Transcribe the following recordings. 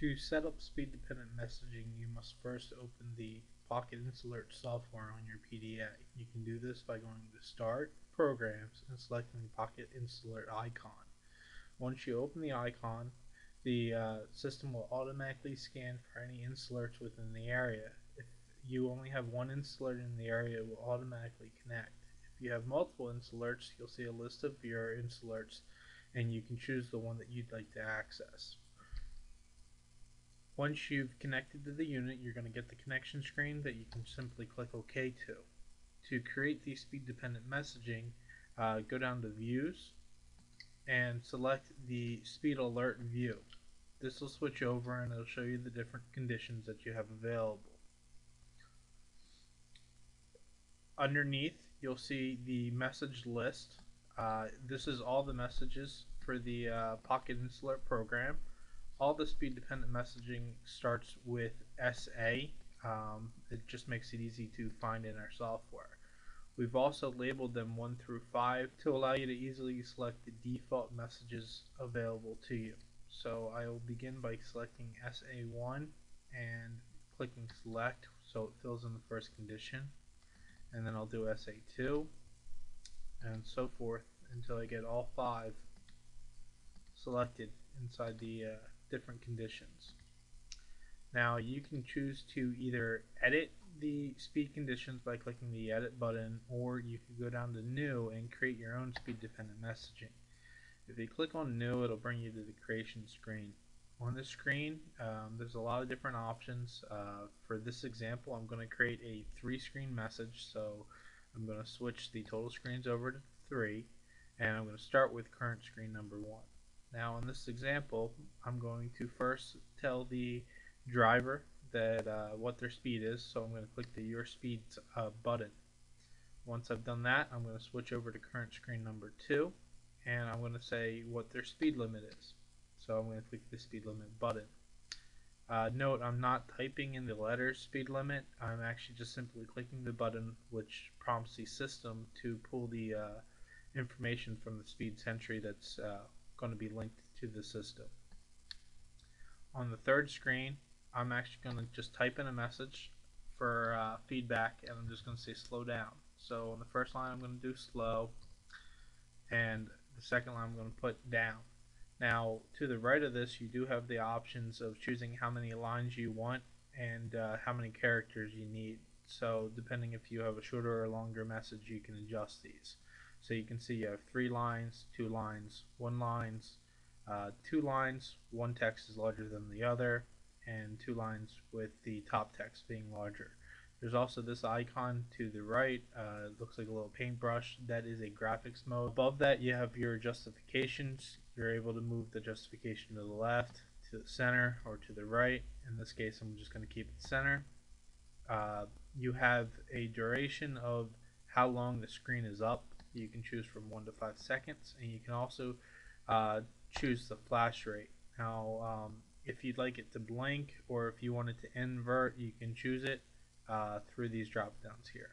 To set up speed-dependent messaging, you must first open the Pocket Insert software on your PDA. You can do this by going to Start, Programs, and selecting the Pocket Insert icon. Once you open the icon, the system will automatically scan for any inserts within the area. If you only have one insert in the area, it will automatically connect. If you have multiple inserts, you'll see a list of your inserts, and you can choose the one that you'd like to access. Once you've connected to the unit, you're going to get the connection screen that you can simply click OK to. To create the speed-dependent messaging, go down to Views and select the Speed Alert view. This will switch over and it'll show you the different conditions that you have available. Underneath, you'll see the message list. This is all the messages for the Pocket Insert program. All the speed-dependent messaging starts with SA. It just makes it easy to find in our software. We've also labeled them 1 through 5 to allow you to easily select the default messages available to you. So I will begin by selecting SA1 and clicking select so it fills in the first condition, and then I'll do SA2 and so forth until I get all 5 selected inside the different conditions. Now you can choose to either edit the speed conditions by clicking the edit button, or you could go down to new and create your own speed dependent messaging. If you click on new, it'll bring you to the creation screen. On this screen, there's a lot of different options. For this example, I'm going to create a 3-screen message, so I'm going to switch the total screens over to 3, and I'm going to start with current screen number 1. Now in this example, I'm going to first tell the driver that what their speed is, so I'm going to click the Your Speed button. Once I've done that, I'm going to switch over to current screen number 2, and I'm going to say what their speed limit is. So I'm going to click the speed limit button. Note, I'm not typing in the letters speed limit. I'm actually just simply clicking the button, which prompts the system to pull the information from the speed sentry that's going to be linked to the system. On the third screen, I'm actually going to just type in a message for feedback, and I'm just going to say slow down. So on the first line, I'm going to do slow, and the second line I'm going to put down. Now to the right of this, you do have the options of choosing how many lines you want and how many characters you need. So depending if you have a shorter or longer message, you can adjust these. So you can see you have 3 lines, 2 lines, 1 lines, 2 lines, one text is larger than the other, and 2 lines with the top text being larger. There's also this icon to the right. It looks like a little paintbrush. That is a graphics mode. Above that, you have your justifications. You're able to move the justification to the left, to the center, or to the right. In this case, I'm just going to keep it center. You have a duration of how long the screen is up. You can choose from 1 to 5 seconds, and you can also choose the flash rate. Now, if you'd like it to blink or if you want it to invert, you can choose it through these drop downs here.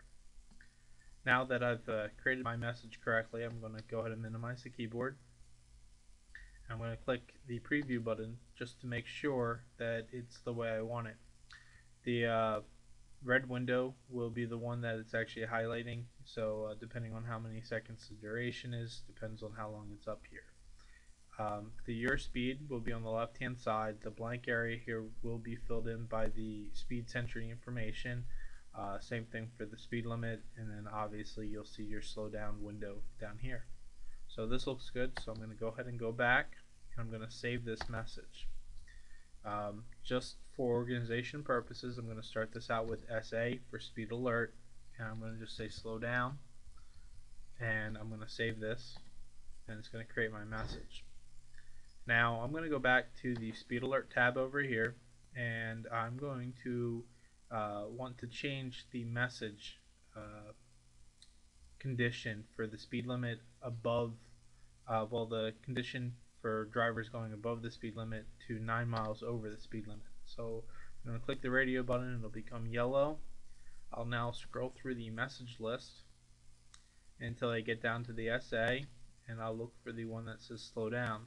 Now that I've created my message correctly, I'm going to go ahead and minimize the keyboard. I'm going to click the preview button just to make sure that it's the way I want it. The red window will be the one that it's actually highlighting, so depending on how many seconds the duration is, depends on how long it's up here. The Your Speed will be on the left hand side. The blank area here will be filled in by the speed sentry information. Same thing for the speed limit, and then obviously you'll see your slow down window down here. So this looks good, so I'm going to go ahead and go back, and I'm going to save this message. Just for organization purposes, I'm going to start this out with SA for speed alert, and I'm going to just say slow down, and I'm going to save this, and it's going to create my message. Now I'm going to go back to the speed alert tab over here, and I'm going to want to change the message condition for the speed limit above, the condition for drivers going above the speed limit to 9 miles over the speed limit. So I'm going to click the radio button and it'll become yellow. I'll now scroll through the message list until I get down to the SA, and I'll look for the one that says slow down.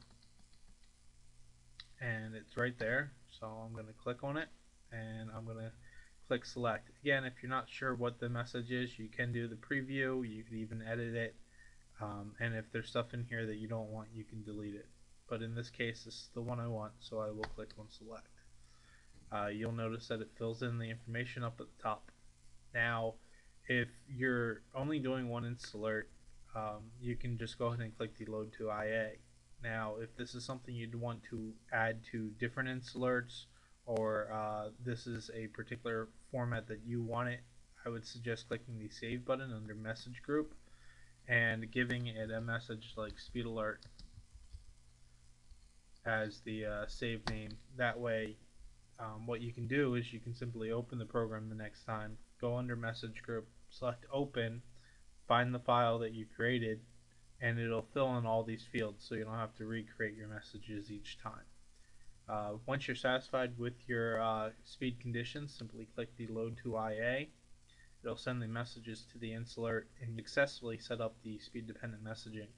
And it's right there. So I'm going to click on it and I'm going to click select. Again, if you're not sure what the message is, you can do the preview, you can even edit it, and if there's stuff in here that you don't want, you can delete it. But in this case, this is the one I want, so I will click on select. You'll notice that it fills in the information up at the top. Now, if you're only doing one insalert, you can just go ahead and click the load to IA. Now, if this is something you'd want to add to different insalerts, or this is a particular format that you want it, I would suggest clicking the save button under message group and giving it a message like speed alert as the save name. That way, what you can do is you can simply open the program the next time, go under message group, select open, find the file that you created, and it'll fill in all these fields so you don't have to recreate your messages each time. Once you're satisfied with your speed conditions, simply click the load to IA. It'll send the messages to the insalert and you successfully set up the speed dependent messaging.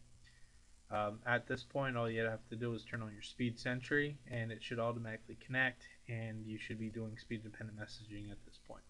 At this point, all you have to do is turn on your speed sentry and it should automatically connect, and you should be doing speed dependent messaging at this point.